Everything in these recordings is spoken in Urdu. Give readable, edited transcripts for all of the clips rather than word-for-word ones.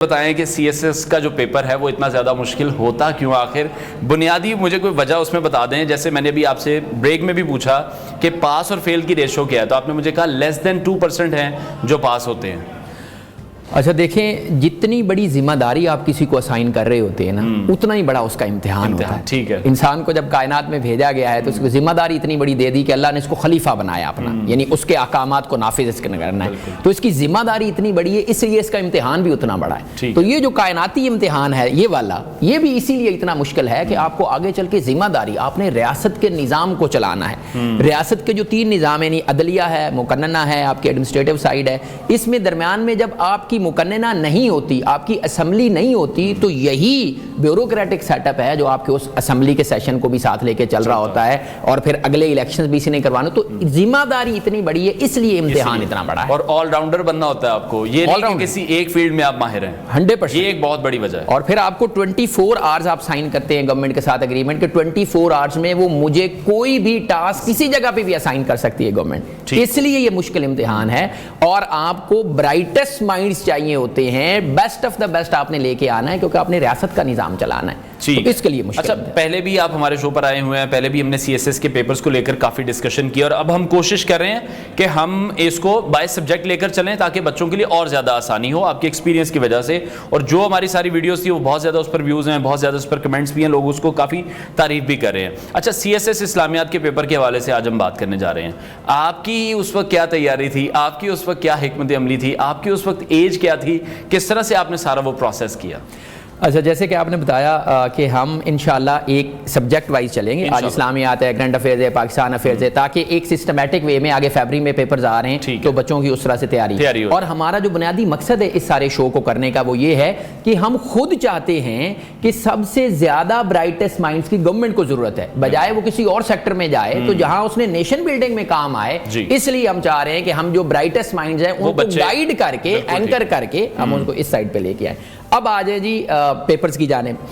بتائیں کہ سی ایس ایس کا جو پیپر ہے وہ اتنا زیادہ مشکل ہوتا کیوں آخر؟ بنیادی مجھے کوئی وجہ اس میں بتا دیں. جیسے میں نے ابھی آپ سے بریک میں بھی پوچھا کہ پاس اور فیل کی ریشو کیا ہے، تو آپ نے مجھے کہا لیس دین 2% ہیں جو پاس ہوتے ہیں. اچھا دیکھیں، جتنی بڑی ذمہ داری آپ کسی کو اسائن کر رہے ہوتے ہیں نا، اتنا ہی بڑا اس کا امتحان ہوتا ہے. ٹھیک ہے. انسان کو جب کائنات میں بھیجا گیا ہے تو اس کو ذمہ داری اتنی بڑی دے دی کہ اللہ نے اس کو خلیفہ بنایا اپنا، یعنی اس کے احکامات کو نافذ کرنا ہے. تو اس کی ذمہ داری اتنی بڑی ہے، اس لیے اس کا امتحان بھی اتنا بڑا ہے. تو یہ جو کائناتی امتحان ہے یہ والا، یہ بھی اسی لیے اتنا مشکل ہے کہ آپ کو آگے چل کے ذمہ داری، آپ نے ریاست کے نظام کو چلانا ہے. ریاست کے جو 3 نظام ہیں، عدلیہ ہے، مقننہ ہے، آپ کی ایڈمنسٹریٹو سائیڈ ہے، اس میں درمیان میں جب آپ کی مقننہ نہیں ہوتی، آپ کی اسمبلی نہیں ہوتی، تو یہی بیوروکریٹک سیٹ اپ ہے جو آپ کے اس اسمبلی کے سیشن کو بھی ساتھ لے کے چل رہا ہوتا ہے، اور پھر اگلے الیکشنز بھی اسی نے کروانا. تو ذمہ داری اتنی بڑی ہے، اس لیے امتحان اتنا بڑا ہے. اور آل راؤنڈر بننا ہوتا ہے آپ کو، یہ نہیں کہ کسی ایک فیلڈ میں آپ ماہر ہیں. 100%. یہ ایک بہت بڑی وجہ ہے. اور پھر آپ کو 24 آورز آپ سائن کرتے ہیں گورنمنٹ کے ساتھ اگریمنٹ کہ 24 آورز میں وہ مجھے کوئی بھی ٹاسک کسی جگہ پہ بھی اسائن کر سکتی ہے گورنمنٹ. اس لیے یہ مشکل امتحان ہے، اور آپ کو برائٹسٹ مائنڈز چاہیے ہوتے ہیں، بیسٹ آف دا بیسٹ آپ نے لے کے آنا ہے، کیونکہ آپ نے ریاست کا نظام چلانا ہے. تو اس کے لیے مشکل. اچھا، پہلے بھی آپ ہمارے شو پر آئے ہوئے ہیں، پہلے بھی ہم نے سی ایس ایس کے پیپرز کو لے کر کافی ڈسکشن کی، اور اب ہم کوشش کر رہے ہیں کہ ہم اس کو بائی سبجیکٹ لے کر چلیں تاکہ بچوں کے لیے اور زیادہ آسانی ہو آپ کے ایکسپیرینس کی وجہ سے. اور جو ہماری ساری ویڈیوز تھی وہ بہت زیادہ اس پر ویوز ہیں، بہت زیادہ اس پر کمنٹس بھی ہیں، لوگ اس کو کافی تعریف بھی کر رہے ہیں. اچھا، سی ایس ایس اسلامیات کے پیپر کے حوالے سے آج ہم بات کرنے جا رہے ہیں. آپ کی اس وقت کیا تیاری تھی؟ آپ کی اس وقت کیا حکمت عملی تھی؟ آپ کی اس وقت ایج کیا تھی؟ کس طرح سے آپ نے سارا وہ پروسیس کیا؟ اچھا، جیسے کہ آپ نے بتایا کہ ہم انشاءاللہ ایک سبجیکٹ وائز چلیں گے. آج اسلامیات ہے، کرنٹ افیئرز ہے، پاکستان افیئرز ہے، تاکہ ایک سسٹمیٹک وے میں آگے فیبری میں پیپرز آ رہے ہیں تو بچوں کی اس طرح سے تیاری. اور ہمارا جو بنیادی مقصد ہے اس سارے شو کو کرنے کا وہ یہ ہے کہ ہم خود چاہتے ہیں کہ سب سے زیادہ برائٹسٹ مائنڈز کی گورنمنٹ کو ضرورت ہے، بجائے وہ کسی اور سیکٹر میں جائے تو جہاں اس نے نیشن بلڈنگ میں کام آئے. اس لیے ہم چاہ رہے ہیں کہ ہم جو برائٹسٹ مائنڈز ہیں ان کو گائیڈ کر کے، اینکر کر کے ہم ان کو اس سائڈ پہ لے کے آئیں. اب آ جائے جی پیپرز کی جانب.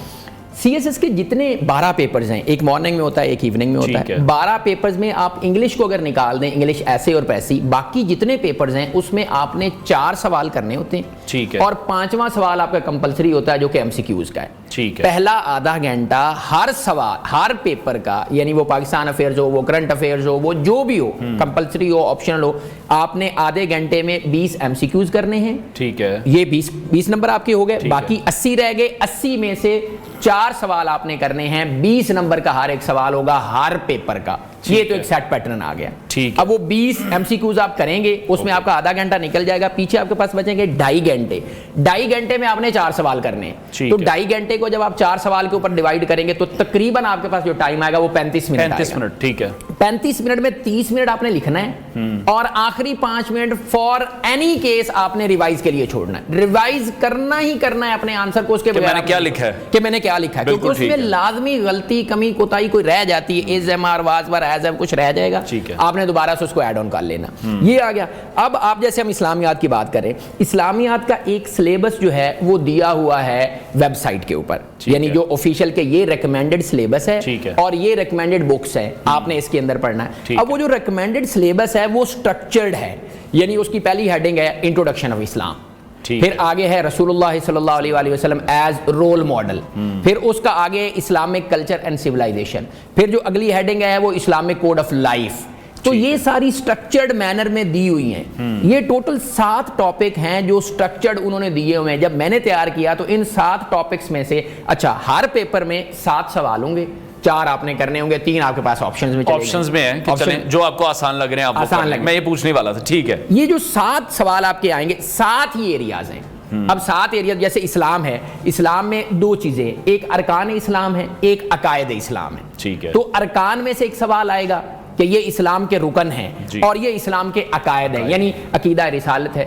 سی ایس ایس کے جتنے 12 پیپرز ہیں، ایک مارننگ میں ہوتا ہے، ایک ایوننگ میں ہوتا ہے. 12 پیپرز میں آپ انگلش کو اگر نکال دیں، انگلش ایسے اور پیسی، باقی جتنے پیپرز ہیں اس میں آپ نے 4 سوال کرنے ہوتے ہیں، اور 5واں سوال آپ کا کمپلسری ہوتا ہے جو کہ ایم سی کیوز کا ہے. پہلا آدھا گھنٹہ ہر سوال، ہر پیپر کا، یعنی وہ پاکستان افیئرز ہو، وہ کرنٹ افیئرز ہو، وہ جو بھی ہو، کمپلسری ہو، آپشنل ہو، آپ نے آدھے گھنٹے میں 20 ایم سی کیوز کرنے ہیں. یہ 20 نمبر آپ کے ہو گئے. باقی 80 رہ گئے. 80 میں سے 4 سوال آپ نے کرنے ہیں. 20 نمبر کا ہر ایک سوال ہوگا ہر پیپر کا. یہ تو ایک سیٹ پیٹرن آ گیا. اب وہ 20 ایم سی کیوز آپ کریں گے، اس میں آپ کا آدھا گھنٹہ نکل جائے گا. پیچھے آپ کے پاس بچیں گے 2.5 گھنٹے. 2.5 گھنٹے میں آپ نے 4 سوال کرنے ہیں. تو 2.5 گھنٹے کو جب آپ 4 سوال کے اوپر ڈیوائڈ کریں گے تو تقریباً آپ کے پاس جو ٹائم آئے گا وہ 35 منٹ. 35 منٹ. ٹھیک ہے. 35 منٹ میں 30 منٹ آپ نے لکھنا ہے، اور آخری 5 منٹ فار اینی کیس آپ نے ریوائز کے لیے چھوڑنا ہے. ریوائز کرنا ہی کرنا ہے اپنے آنسر کو، اس کے بغیر میں نے کیا لکھا ہے، کہ میں نے کیا لکھا ہے، کیونکہ اس میں لازمی غلطی، کمی، کوتاہی کوئی رہ جاتی ہے. Is am are, was were, is am, کچھ رہ جائے گا، آپ نے دوبارہ سے اس کو ایڈ آن کر لینا. یہ آ گیا. اب آپ جیسے ہم اسلامیات کی بات کریں، اسلامیات کا ایک سلیبس جو ہے وہ دیا ہوا ہے ویب سائٹ کے اوپر، یعنی جو آفیشیل کے یہ ریکمینڈڈ سلیبس ہے اور یہ ریکمینڈڈ بکس ہے، آپ نے اس کے اندر پڑھنا ہے. اب وہ جو ریکمینڈڈ سلیبس ہے وہ سٹرکچرڈ ہے، یعنی اس کی پہلی ہیڈنگ ہے انٹروڈکشن آف اسلام، پھر آگے ہے رسول اللہ صلی اللہ علیہ وآلہ وسلم ایز رول ماڈل، پھر اس کا آگے اسلامک کلچر اینڈ سیولائزیشن، پھر جو اگلی ہیڈنگ ہے وہ اسلامک کوڈ آف لائف. تو یہ ساری سٹرکچرڈ مینر میں دی ہوئی ہیں. یہ ٹوٹل 7 ٹاپک ہیں جو سٹرکچرڈ انہوں نے دیے ہوئے ہیں. جب میں نے تیار کیا تو ان 7 ٹاپکس میں سے، اچھا ہر پیپر میں 7 سوال ہوں گے، 4 آپ نے کرنے ہوں گے، 3 آپ کے پاس آپشنز میں ہیں کہ چلیں جو آپ کو آسان لگ رہے ہیں آپ آسان لگ. میں یہ پوچھنے والا تھا. ٹھیک ہے. یہ جو 7 سوال آپ کے آئیں گے، 7 ہی ایریاز ہیں. اب 7 ایریاز، جیسے اسلام ہے، اسلام میں 2 چیزیں، ایک ارکان اسلام ہے، ایک عقائد اسلام ہے. ٹھیک ہے. تو ارکان میں سے ایک سوال آئے گا کہ یہ اسلام کے رکن ہیں، اور یہ اسلام کے عقائد ہیں، یعنی عقیدہ رسالت ہے،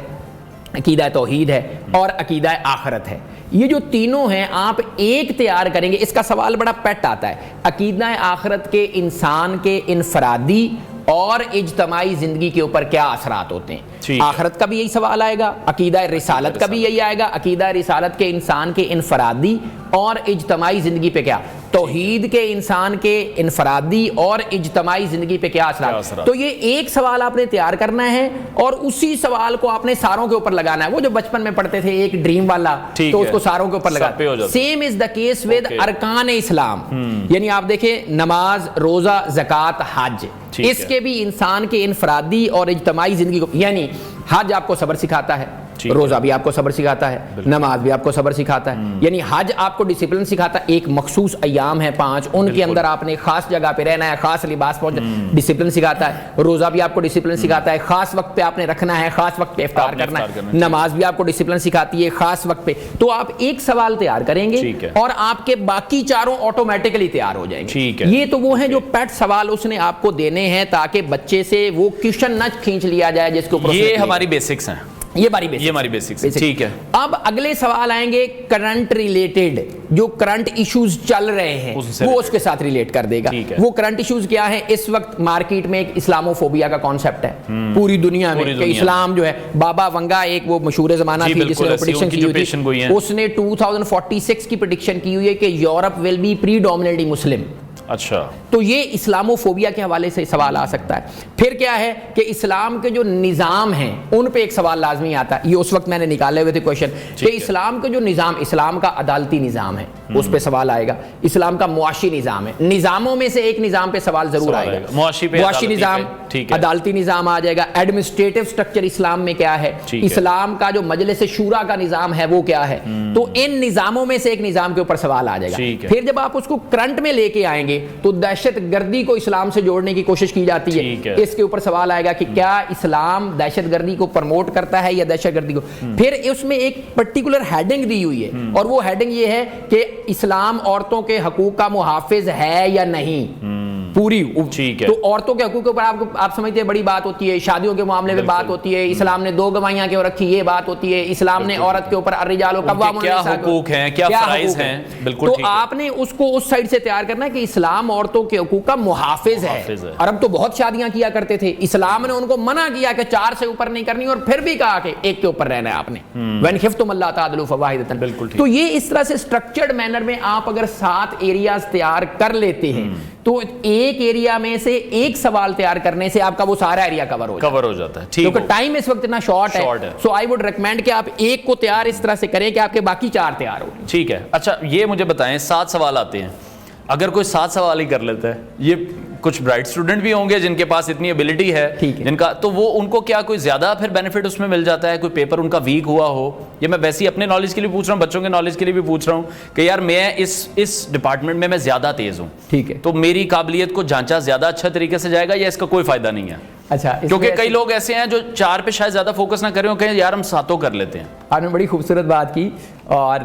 عقیدہ توحید ہے، اور عقیدہ آخرت ہے. یہ جو تینوں ہیں آپ ایک تیار کریں گے. اس کا سوال بڑا پیٹ آتا ہے، عقیدہ آخرت کے انسان کے انفرادی اور اجتماعی زندگی کے اوپر کیا اثرات ہوتے ہیں. آخرت کا بھی یہی سوال آئے گا، عقیدہ رسالت کا بھی یہی آئے گا، عقیدہ رسالت کے انسان کے انفرادی اور اجتماعی زندگی پہ کیا. توحید کے انسان کے انفرادی اور اجتماعی زندگی پہ کیا اثرات. تو یہ ایک سوال آپ نے تیار کرنا ہے اور اسی سوال کو آپ نے ساروں کے اوپر لگانا ہے. وہ جو بچپن میں پڑھتے تھے ایک ڈریم والا, تو اس کو ساروں کے اوپر لگانا. Same is the case with ارکان اسلام, یعنی آپ دیکھیں نماز, روزہ, زکوٰۃ, حج, اس کے بھی انسان کے انفرادی اور اجتماعی زندگی کو, یعنی حج آپ کو صبر سکھاتا ہے, روزہ بھی آپ کو صبر سکھاتا ہے, نماز بھی آپ کو صبر سکھاتا ہے. یعنی حج آپ کو ڈسپلن سکھاتا ہے, ایک مخصوص ایام ہے 5, ان کے اندر آپ نے خاص جگہ پہ رہنا ہے, خاص لباس پہننا, ڈسپلن سکھاتا ہے. روزہ بھی آپ کو ڈسپلن سکھاتا ہے, خاص وقت پہ آپ نے رکھنا ہے, خاص وقت پہ افطار کرنا ہے. نماز بھی آپ کو ڈسپلن سکھاتی ہے خاص وقت پہ. تو آپ ایک سوال تیار کریں گے اور آپ کے باقی چاروں آٹومیٹکلی تیار ہو جائیں گے. یہ تو وہ ہیں جو پیٹ سوال اس نے آپ کو دینے ہیں تاکہ بچے سے وہ کویشچن نہ کھینچ لیا جائے جس کے اوپر. یہ ہماری بیسکس ہیں, یہ ہماری بیسکس. ٹھیک ہے, اب اگلے سوال آئیں گے کرنٹ ریلیٹڈ, جو کرنٹ ایشوز چل رہے ہیں وہ اس کے ساتھ ریلیٹ کر دے گا. وہ کرنٹ ایشوز کیا ہے؟ اس وقت مارکیٹ میں ایک اسلاموفوبیا کا کانسیپٹ ہے پوری دنیا میں کہ اسلام جو ہے, بابا ونگا ایک وہ مشہور زمانہ تھی جس نے پریڈکشن کی ہوئی تھی, اس نے 2046 کی پریڈکشن کی ہوئی ہے کہ Europe will be predominantly Muslim. اچھا, تو یہ اسلاموفوبیا کے حوالے سے سوال آ سکتا ہے. پھر کیا ہے کہ اسلام کے جو نظام ہیں ان پہ ایک سوال لازمی آتا ہے. یہ اس وقت میں نے نکالے ہوئے تھے کویشچن کہ اسلام کے جو نظام, اسلام کا عدالتی نظام ہے اس پہ سوال آئے گا, اسلام کا معاشی نظام ہے, نظاموں میں سے ایک نظام پہ سوال ضرور آئے گا. معاشی نظام, عدالتی نظام آ جائے گا. ایڈمنسٹریٹو سٹرکچر اسلام میں کیا ہے, اسلام کا جو مجلس شورا کا نظام ہے وہ کیا ہے. تو ان نظاموں میں سے ایک نظام کے اوپر سوال آ جائے گا. پھر جب آپ اس کو کرنٹ میں لے کے آئیں گے تو دہشت گردی کو اسلام سے جوڑنے کی کوشش کی جاتی ہے. اس کے اوپر سوال آئے گا کہ کیا اسلام دہشت گردی کو پروموٹ کرتا ہے یا دہشت گردی کو. پھر اس میں ایک پرٹیکولر ہیڈنگ دی ہوئی ہے اور وہ ہیڈنگ یہ ہے کہ اسلام عورتوں کے حقوق کا محافظ ہے یا نہیں پوری. تو عورتوں کے حقوق کے اوپر آپ سمجھتے ہیں بڑی بات ہوتی ہے, شادیوں کے معاملے میں بات ہوتی ہے, اسلام نے 2 گواہیاں کیوں رکھی یہ بات ہوتی ہے, اسلام نے عورت کے اوپر الرجال قوامون کیا حقوق ہیں, کیا فرائض ہیں. بالکل, تو آپ نے اس کو اس سائڈ سے تیار کرنا ہے کہ اسلام عورتوں کے حقوق کا محافظ ہے. عرب تو بہت شادیاں کیا کرتے تھے, اسلام نے ان کو منع کیا کہ 4 سے اوپر نہیں کرنی, اور پھر بھی کہا کہ 1 کے اوپر رہنا ہے آپ نے. وَإِنْ خِفْتُمْ أَلَّا تَعْدِلُوا فَوَاحِدَةً. بالکل. تو یہ اس طرح سے سٹرکچرڈ مینر میں آپ اگر 7 ایریاز تیار کر لیتے ہیں تو ایک ایریا میں سے ایک سوال تیار کرنے سے آپ کا وہ سارا ایریا کور ہو جاتا ہے. کیونکہ ٹائم اس وقت اتنا شارٹ ہے, سو آئی وڈ ریکمینڈ کہ آپ ایک کو تیار اس طرح سے کریں کہ آپ کے باقی 4 تیار ہو. ٹھیک ہے. اچھا, یہ مجھے بتائیں 7 سوال آتے ہیں, اگر کوئی 7 سوال ہی کر لیتا ہے, یہ کچھ برائٹ اسٹوڈنٹ بھی ہوں گے جن کے پاس اتنی ایبلٹی ہے جن کا, تو وہ ان کو کیا کوئی زیادہ پھر بینیفٹ اس میں مل جاتا ہے؟ کوئی پیپر ان کا ویک ہوا ہو, یہ میں ویسے ہی اپنے نالج کے لیے پوچھ رہا ہوں, بچوں کے نالج کے لیے بھی پوچھ رہا ہوں کہ یار میں اس ڈپارٹمنٹ میں زیادہ تیز ہوں, ٹھیک ہے, تو میری قابلیت کو جانچا زیادہ اچھا طریقے سے جائے گا یا اس کا کوئی فائدہ نہیں ہے؟ اچھا, کیونکہ کئی لوگ ایسے ہیں جو 4 پہ شاید زیادہ فوکس نہ کریں اور کہیں یار ہم 7 کر لیتے ہیں. آپ نے بڑی خوبصورت بات کی اور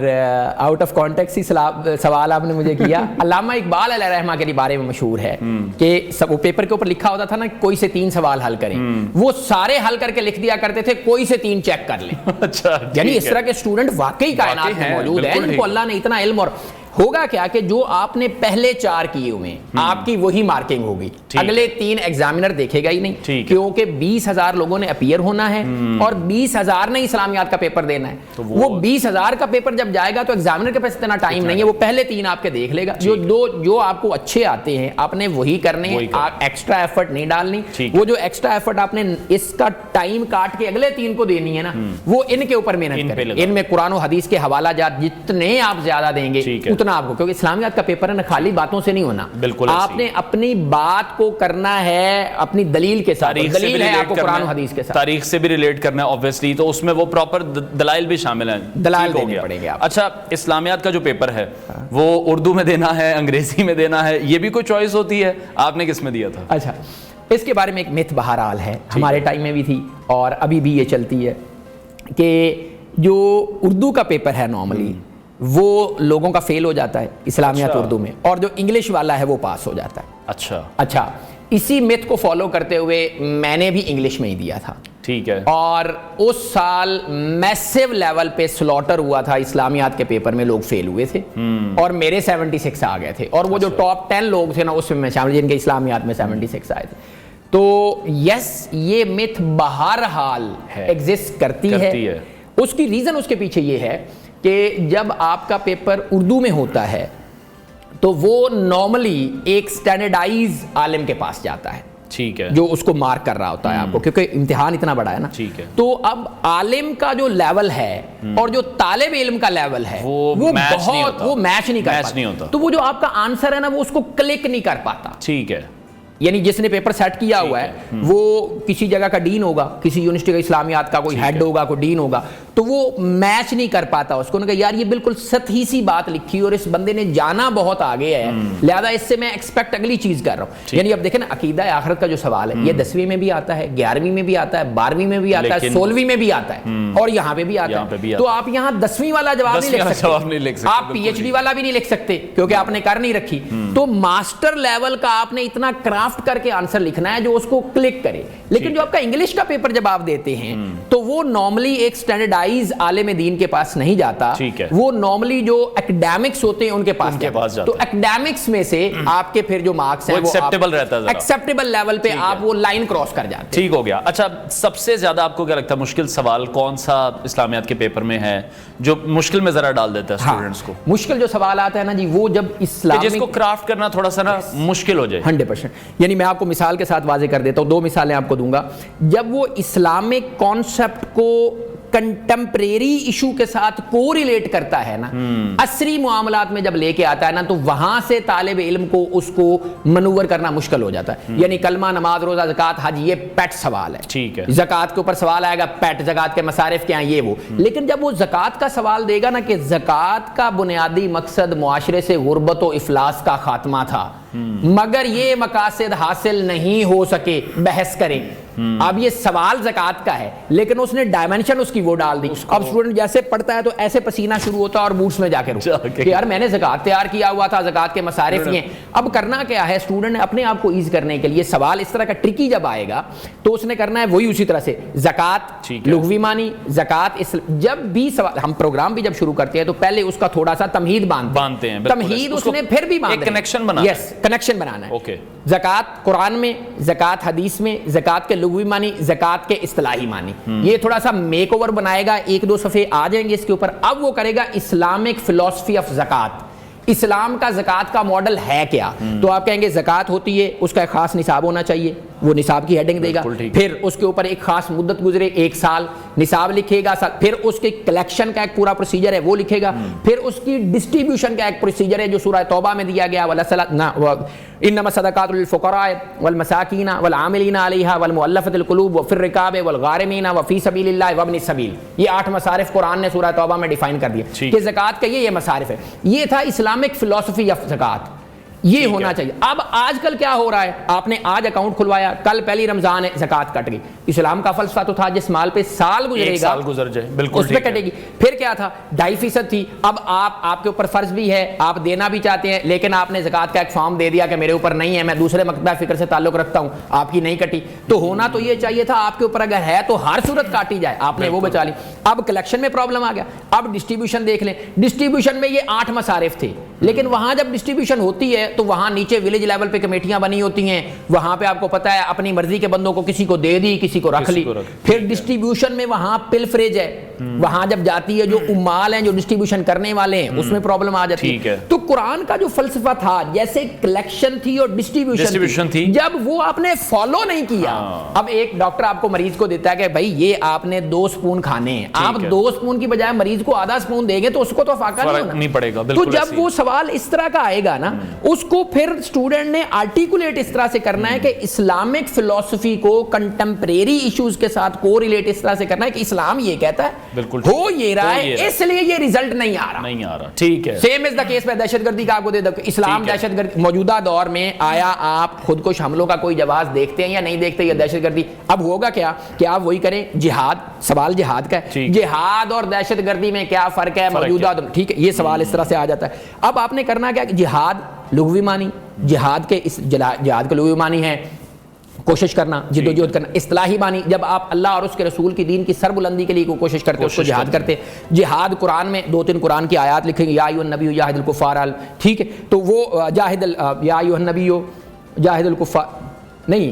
آؤٹ آف کانٹیکسٹ ہی سوال آپ نے مجھے کیا. علامہ اقبال علیہ رحمہ کے بارے میں مشہور ہے کہ وہ پیپر کے اوپر لکھا ہوتا تھا نا, کوئی سے 3 سوال حل کریں, وہ سارے حل کر کے لکھ دیا کرتے تھے کوئی سے 3 چیک کر لیں. اچھا, یعنی اس طرح کے اسٹوڈنٹ واقعی کائنات میں موجود ہیں جن کو اللہ نے اتنا علم. اور ہوگا کیا کہ جو آپ نے پہلے 4 کیے ہوئے ہیں آپ کی وہی مارکنگ ہوگی, اگلے 3 ایگزامینر دیکھے گا ہی نہیں, کیونکہ 20,000 لوگوں نے اپیئر ہونا ہے اور 20,000 نے اسلامیات کا پیپر دینا ہے. وہ 20,000 کا پیپر جب جائے گا تو ایگزامینر کے پاس اتنا ٹائم نہیں ہے, وہ پہلے 3 آپ کے دیکھ لے گا. جو آپ کو اچھے آتے ہیں آپ نے وہی کرنے ہیں, ایکسٹرا ایفرٹ نہیں ڈالنی. وہ جو ایکسٹرا ایفرٹ آپ نے اس کا ٹائم کاٹ کے اگلے 3 کو دینی ہے نا, وہ ان کے اوپر محنت کریں. ان میں قرآن و حدیث کے حوالہ جات جتنے آپ زیادہ دیں گے آپ کو, کیونکہ اسلامیات کا پیپر ہے نا خالی باتوں سے نہیں ہونا, آپ نے اپنی بات کو کرنا ہے اپنی دلیل کے ساتھ. دلیل ہے آپ کو قرآن و حدیث کے ساتھ, تاریخ سے بھی ریلیٹ کرنا ہے obviously, تو اس میں وہ پراپر دلائل بھی شامل ہیں, دلائل دینے پڑیں گے. اچھا, اسلامیات کا جو پیپر ہے وہ اردو میں دینا ہے, انگریزی میں دینا ہے, یہ بھی کوئی چوائس ہوتی ہے؟ آپ نے کس میں دیا تھا؟ اچھا, اس کے بارے میں ایک مت بہرحال ہے, ہمارے ٹائم میں بھی تھی اور ابھی بھی یہ چلتی ہے کہ جو اردو کا پیپر ہے نارملی وہ لوگوں کا فیل ہو جاتا ہے اسلامیات اردو میں, اور جو انگلش والا ہے وہ پاس ہو جاتا ہے. اچھا, اسی میتھ کو فالو کرتے ہوئے میں نے بھی انگلش میں ہی دیا تھا. ٹھیک ہے, اور اس سال میسو لیول پہ سلوٹر ہوا تھا, اسلامیات کے پیپر میں لوگ فیل ہوئے تھے اور میرے 76 آ گئے تھے, اور وہ جو ٹاپ 10 لوگ تھے نا اس میں شامل جن کے اسلامیات میں 76 آئے تھے. تو یس, یہ میتھ بہرحال ایگزسٹ کرتی ہے. اس کی ریزن اس کے پیچھے یہ ہے کہ جب آپ کا پیپر اردو میں ہوتا ہے تو وہ نارملی ایک سٹینڈرڈائز عالم کے پاس جاتا ہے، ٹھیک ہے، جو اس کو مارک کر رہا ہوتا ہے آپ کو، کیونکہ امتحان اتنا بڑا ہے نا. ٹھیک ہے. تو اب عالم کا جو لیول ہے اور جو طالب علم کا لیول ہے وہ بہت، وہ میچ نہیں کر پاتا. تو وہ جو آپ کا آنسر ہے نا وہ اس کو کلک نہیں کر پاتا. ٹھیک ہے. یعنی جس نے پیپر سیٹ کیا ہوا ہے وہ کسی جگہ کا ڈین ہوگا، کسی یونیورسٹی کا اسلامیات کا کوئی ہیڈ ہوگا، کوئی ڈین ہوگا، تو وہ میچ نہیں کر پاتا اس کو. یار یہ بالکل سطحی سی بات لکھی اور اس بندے نے جانا بہت آگے ہے، لہذا اس سے میں ایکسپیکٹ اگلی چیز کر رہا ہوں. یعنی اب دیکھیں نا عقیدہ آخرت کا جو سوال ہے یہ 10ویں میں بھی آتا ہے، 11ویں میں بھی آتا ہے، 12ویں میں بھی آتا ہے، 16ویں میں بھی آتا ہے اور یہاں پہ بھی آتا ہے. تو آپ یہاں 10ویں والا جواب نہیں لکھ سکتے، آپ پی ایچ ڈی والا بھی نہیں لکھ سکتے کیونکہ آپ نے کر نہیں رکھی. تو ماسٹر لیول کا آپ نے اتنا کرافٹ کر کے آنسر لکھنا ہے جو اس کو کلک کرے. لیکن جو آپ کا انگلش کا پیپر جب آپ دیتے ہیں تو وہ نارملی ایک سٹینڈرڈائز عالم دین کے پاس نہیں جاتا، وہ نارملی جو اکیڈیمکس ہوتے ہیں ان کے پاس جاتا. تو اکیڈیمکس میں سے آپ کے پھر جو مارکس ہیں وہ ایکسیپٹیبل رہتا ہے، ایکسیپٹیبل لیول پہ آپ وہ لائن کراس کر جاتے ہیں. ٹھیک ہو گیا. اچھا سب سے زیادہ آپ کو کیا لگتا ہے مشکل سوال کون سا اسلامیات کے پیپر میں ہے جو مشکل میں ذرا ڈال دیتا ہے اسٹوڈنٹس کو؟ مشکل جو سوالات ہیں نا جی وہ جب اسلام جس کو کرافٹ کرنا تھوڑا سا نا مشکل ہو جائے. 100%. یعنی میں آپ کو مثال کے ساتھ واضح کر دیتا ہوں، 2 مثالیں آپ کو دوں گا. جب وہ اسلامک کانسیپٹ کو کنٹمپریری ایشو کے ساتھ کو ریلیٹ کرتا ہے نا، عصری معاملات میں جب لے کے آتا ہے نا، تو وہاں سے طالب علم کو اس کو منور کرنا مشکل ہو جاتا ہے. یعنی کلمہ، نماز، روزہ، زکوٰۃ، حج یہ پیٹ سوال ہے. ٹھیک ہے. زکوٰۃ کے اوپر سوال آئے گا پیٹ، زکوٰۃ کے مصارف کیا ہیں یہ وہ. لیکن جب وہ زکوٰۃ کا سوال دے گا نا کہ زکوٰۃ کا بنیادی مقصد معاشرے سے غربت و افلاس کا خاتمہ تھا مگر یہ مقاصد حاصل نہیں ہو سکے، بحث کریں. اب یہ سوال زکوٰۃ کا ہے لیکن اس نے ڈائمنشن اس کی وہ ڈال دی. اب اسٹوڈنٹ جیسے پڑھتا ہے تو ایسے پسینہ شروع ہوتا ہے اور بوٹس میں جا کے رکتا کہ یار میں نے زکوٰۃ تیار کیا ہوا تھا، زکوٰۃ کے مصارف یہ ہیں. اب کرنا کیا ہے اسٹوڈنٹ نے اپنے آپ کو ایز کرنے کے لیے سوال اس طرح کا ٹرکی جب آئے گا تو اس نے کرنا ہے وہی اسی طرح سے زکوٰۃ لغوی معنی، زکوٰۃ. جب بھی سوال ہم پروگرام بھی جب شروع کرتے ہیں تو پہلے اس کا تھوڑا سا تمہید باندھتے ہیں. تمہید اس نے پھر بھی کنیکشن بنانا ہے. یس کنیکشن بنانا ہے. زکوٰۃ قرآن میں، زکوٰۃ حدیث میں، زکوٰۃ کے لغوی معنی، زکوٰۃ کے اصطلاحی معنی. یہ تھوڑا سا میک اوور بنائے گا، 1-2 صفحے آ جائیں گے اس کے اوپر. اب وہ کرے گا اسلامک فلسفی آف زکوٰۃ. اسلام کا زکوٰۃ کا ماڈل ہے کیا؟ تو آپ کہیں گے زکوٰۃ ہوتی ہے، اس کا ایک خاص نصاب ہونا چاہیے، وہ نصاب کی ہیڈنگ دے گا. پھر اس کے اوپر ایک خاص مدت گزرے، 1 سال نصاب لکھے گا. پھر اس کے کلیکشن کا ایک پورا پروسیجر ہے وہ لکھے گا. پھر اس کی ڈسٹریبیوشن کا ایک پروسیجر ہے جو سورہ توبہ میں دیا گیا، انما الصدقات للفقراء والمساکین والعاملین علیہا والمؤلفۃ القلوب وفی الرقاب والغارمین وفی سبیل اللہ وابن السبیل. یہ 8 مصارف قرآن نے سورہ توبہ میں ڈیفائن کر دیا کہ زکوٰۃ کے یہ مصارف ہے. یہ تھا اسلامک فلسفی آف زکوٰۃ. یہ ہونا چاہیے. اب آج کل کیا ہو رہا ہے، آپ نے آج اکاؤنٹ کھلوایا، کل پہلی رمضان ہے، زکوٰۃ کٹ گئی. اسلام کا فلسفہ تو تھا جس مال پہ سال گزرے گا گزر جائے بالکل اس پہ کٹے گی. پھر کیا تھا 2.5% تھی. اب آپ کے اوپر فرض بھی ہے، آپ دینا بھی چاہتے ہیں لیکن آپ نے زکوٰۃ کا ایک فارم دے دیا کہ میرے اوپر نہیں ہے، میں دوسرے مکتبہ فکر سے تعلق رکھتا ہوں، آپ کی نہیں کٹی. تو ہونا تو یہ چاہیے تھا آپ کے اوپر اگر ہے تو ہر صورت کاٹی جائے، آپ نے وہ بچا لی. اب کلیکشن میں پرابلم آ گیا. اب ڈسٹریبیوشن دیکھ لیں. ڈسٹریبیوشن میں یہ 8 مصارف تھے لیکن وہاں جب ڈسٹریبیوشن ہوتی ہے تو وہاں نیچے ولیج لیول پہ کمیٹیاں بنی ہوتی ہیں. وہاں پہ آپ کو پتا ہے اپنی مرضی کے بندوں کو کسی کو دے دی، کسی کو رکھ لی. پھر ڈسٹریبیوشن میں وہاں پلفریج ہے، وہاں جب جاتی ہے جو امال ہیں جو ڈسٹریبیوشن کرنے والے ہیں اس میں پرابلم آ جاتی ہے. تو قرآن کا جو فلسفہ تھا جیسے کلیکشن تھی اور ڈسٹریبیوشن تھی، جب وہ آپ نے فالو نہیں کیا. اب ایک ڈاکٹر آپ کو مریض کو دیتا ہے کہ بھائی یہ آپ نے 2 سپون کھانے ہیں، آپ 2 سپون کی بجائے مریض کو آدھا سپون دیں گے تو اس کو تو فاقہ نہیں پڑے گا. تو جب وہ سوال اس طرح کا آئے گا نا اس کو پھر اسٹوڈنٹ نے آرٹیکولیٹ اس طرح سے کرنا ہے کہ اسلامک فلسفی کو کنٹمپریری ایشوز کے ساتھ کو ریلیٹ اس طرح سے کرنا ہے کہ اسلام یہ کہتا ہے بالکل ہو یہ رہا ہے، اس لیے یہ ریزلٹ نہیں آ رہا. ٹھیک ہے. سیم از دا کیس میں دہشت گردی کا آپ کو دے دوں. اسلام دہشت گردی موجودہ دور میں آیا آپ خود کش حملوں کا کوئی جواز دیکھتے ہیں یا نہیں دیکھتے؟ یا دہشت گردی اب ہوگا کیا کہ آپ وہی کریں جہاد. سوال جہاد کا ہے. جہاد اور دہشت گردی میں کیا فرق ہے موجودہ؟ ٹھیک ہے یہ سوال اس طرح سے آ جاتا ہے. اب آپ نے کرنا کیا کہ جہاد لغوی معنی، جہاد کے لغوی معنی ہے کوشش کرنا، جد و جہد کرنا. اصطلاحی معنی جب آپ اللہ اور اس کے رسول کی دین کی سربلندی کے لیے کوشش کرتے اس کو جہاد کرتے. جہاد قرآن میں 2-3 قرآن کی آیات لکھیں گے، یا ایھا النبی جاہد الکفار. ٹھیک ہے تو وہ یا ایھا النبی جاہد الکفار نہیں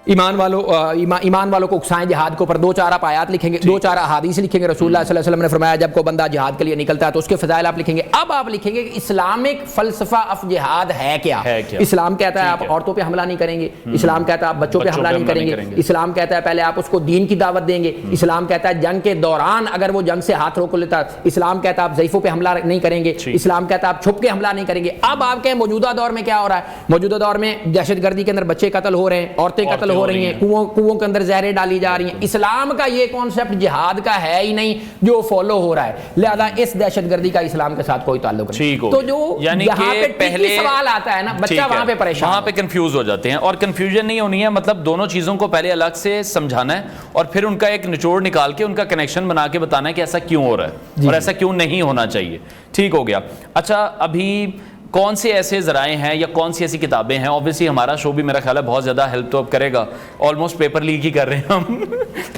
ایمان والوں کو اکسائیں جہاد کے اوپر 2-4 آپ آیات لکھیں گے, 2-4 احادیث لکھیں گے. رسول اللہ صلی اللہ علیہ وسلم نے فرمایا جب کوئی بندہ جہاد کے لیے نکلتا ہے تو اس کے فضائل آپ لکھیں گے. اب آپ لکھیں گے کہ اسلامک فلسفہ آف جہاد ہے کیا. اسلام کہتا ہے آپ عورتوں پہ حملہ نہیں کریں گے, اسلام کہتا ہے آپ بچوں پہ حملہ نہیں کریں گے, اسلام کہتا ہے پہلے آپ اس کو دین کی دعوت دیں گے, اسلام کہتا ہے جنگ کے دوران اگر وہ جنگ سے ہاتھ روک لیتا, اسلام کہتا ہے آپ ضعیفوں پہ حملہ نہیں کریں گے, اسلام کہتا ہے آپ چھپ کے حملہ نہیں کریں گے. اب آپ کے موجودہ دور میں کیا ہو رہا ہے, موجودہ دور میں دہشت گردی کے اندر بچے قتل ہو رہے ہیں, عورتیں قتل ہو رہی ہیں, کنووں کے اندر زہریں ڈالی جا رہی ہیں. اسلام کا یہ کانسیپٹ جہاد کا ہے ہی نہیں جو فالو ہو رہا ہے, لہذا اس دہشت گردی کا اسلام کے ساتھ کوئی تعلق نہیں. تو جو یہاں پہ پہلے سوال آتا ہے نا, بچہ وہاں پہ پریشان, وہاں پہ کنفیوز ہو جاتے ہیں. اور کنفیوژن نہیں ہونی ہے, مطلب دونوں چیزوں کو پہلے الگ سے سمجھانا ہے اور پھر ان کا ایک نچوڑ نکال کے ان کا کنیکشن بنا کے بتانا ہے کہ ایسا کیوں ہو رہا ہے اور ایسا کیوں نہیں ہونا چاہیے. ٹھیک ہو گیا. اچھا, ابھی کون سے ایسے ذرائع ہیں یا کون سی ایسی کتابیں ہیں, اوبویسلی ہمارا شو بھی میرا خیال ہے بہت زیادہ ہیلپ تو اب کرے گا, آلموسٹ پیپر لیک ہی کر رہے ہیں ہم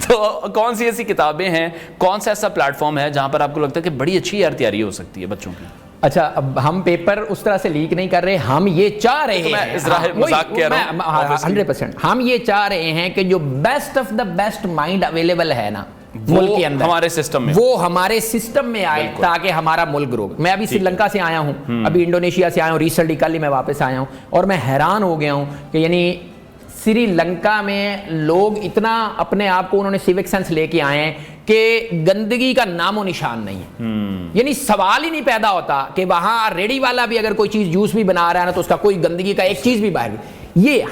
تو کون سی ایسی کتابیں ہیں, کون سا ایسا پلیٹ فارم ہے جہاں پر آپ کو لگتا ہے کہ بڑی اچھی یار تیاری ہو سکتی ہے بچوں کی؟ اچھا, اب ہم پیپر اس طرح سے لیک نہیں کر رہے, ہم یہ چاہ رہے ہیں, 100% ہم یہ چاہ رہے ہیں کہ جو best of the best mind available ہے نا ملک کے اندر, ہمارے سسٹم میں, وہ ہمارے سسٹم میں آئے تاکہ ہمارا ملک گرو. میں ابھی سری لنکا سے آیا ہوں, ابھی انڈونیشیا سے آیا ہوں, ریسنٹلی کل ہی میں واپس آیا ہوں, اور میں حیران ہو گیا ہوں کہ یعنی سری لنکا میں لوگ اتنا اپنے آپ کو انہوں نے سیوک سینس لے کے آئے ہیں کہ گندگی کا نام و نشان نہیں ہے. یعنی سوال ہی نہیں پیدا ہوتا کہ وہاں ریڈی والا بھی اگر کوئی چیز جوس بھی بنا رہا ہے نا تو اس کا کوئی گندگی کا ایک چیز بھی باہر.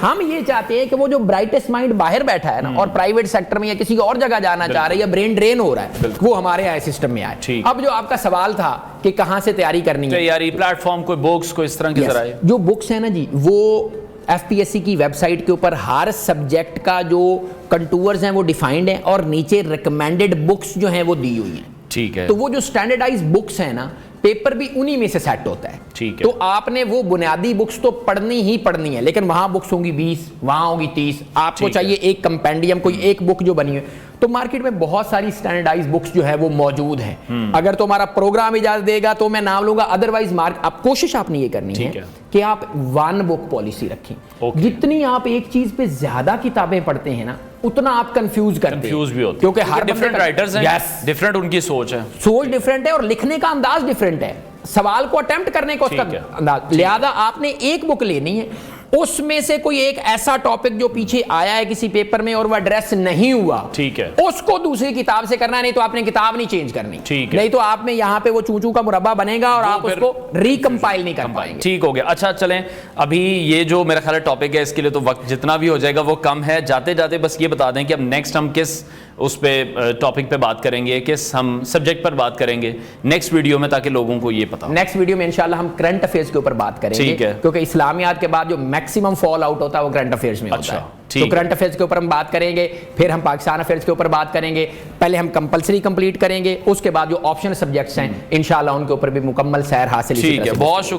ہم یہ چاہتے ہیں کہ وہ جو برائٹسٹ مائنڈ باہر بیٹھا ہے نا اور پرائیویٹ سیکٹر میں یا کسی اور جگہ جانا چاہ رہا ہے یا برین ڈرین ہو رہا ہے, وہ ہمارے آئے سسٹم میں آئے. اب جو آپ کا سوال تھا کہ کہاں سے تیاری کرنی ہے, تیاری پلیٹ فارم, کوئی بکس, کوئی اس طرح کے ذرائع, جو بکس ہیں نا جی, وہ ایف پی ایس سی کی ویب سائٹ کے اوپر ہر سبجیکٹ کا جو کنٹورز ہیں وہ ڈیفائنڈ ہیں اور نیچے ریکمینڈڈ بکس جو ہیں وہ دی ہوئی ہیں. ٹھیک ہے. تو وہ جو اسٹینڈرڈائز بکس ہیں نا, پیپر بھی انہی میں سے سیٹ ہوتا ہے. ٹھیک ہے. تو آپ نے وہ بنیادی بکس تو پڑھنی ہی پڑھنی ہے, لیکن وہاں بکس ہوں گی 20, وہاں ہوگی 30, آپ کو چاہیے ایک کمپینڈیم, کوئی ایک بک جو بنی ہے. تو مارکیٹ میں بہت ساری اسٹینڈرڈائز بکس جو ہے وہ موجود ہیں. اگر تو ہمارا پروگرام اجازت دے گا تو میں نام لوں گا, ادروائز آپ کوشش آپ نے یہ کرنی ہے کہ آپ 1 بک پالیسی رکھیں. جتنی آپ ایک چیز پہ زیادہ کتابیں پڑھتے ہیں نا اتنا آپ کنفیوز کرتے ہیں, کیونکہ ہر ڈیفرنٹ رائٹرز ہیں, ڈیفرنٹ ان کی سوچ ہے, سوچ ڈیفرنٹ ہے اور لکھنے کا انداز ڈیفرنٹ ہے, سوال کو اٹیمپٹ کرنے کا اس کا انداز. لہذا آپ نے ایک بک لینی ہے, اس میں سے کوئی ایک ایسا ٹاپک جو پیچھے آیا ہے کسی پیپر میں اور وہ ایڈریس نہیں ہوا, ٹھیک ہے, اس کو دوسری کتاب سے کرنا ہے. نہیں تو آپ نے کتاب نہیں چینج کرنی, نہیں تو آپ میں یہاں پہ وہ چونچو کا مربع بنے گا اور آپ اس کو ریکمپائل نہیں کر پائیں گے. ٹھیک ہو گیا. اچھا چلیں, ابھی یہ جو میرا خیال ہے ٹاپک ہے, اس کے لیے تو وقت جتنا بھی ہو جائے گا وہ کم ہے. جاتے جاتے بس یہ بتا دیں کہ اب نیکسٹ ہم کس اس پہ ٹاپک پہ بات کریں گے, کس ہم سبجیکٹ پر بات کریں گے نیکسٹ ویڈیو میں, تاکہ لوگوں کو یہ پتا ہو. نیکسٹ ویڈیو میں انشاءاللہ ہم کرنٹ افیئرز کے اوپر بات کریں گے, کیونکہ اسلامیات کے بعد جو میکسیمم فال آؤٹ ہوتا ہے وہ کرنٹ افیئرز میں ہوتا ہے. تو کرنٹ افیئرز کے اوپر ہم بات کریں گے, پھر ہم پاکستان افیئرز کے اوپر بات کریں گے. پہلے ہم کمپلسری کمپلیٹ کریں گے, اس کے بعد جو آپشنل سبجیکٹس ہیں انشاءاللہ ان کے اوپر بھی مکمل سیر حاصل. ٹھیک ہے, بہت شکریہ.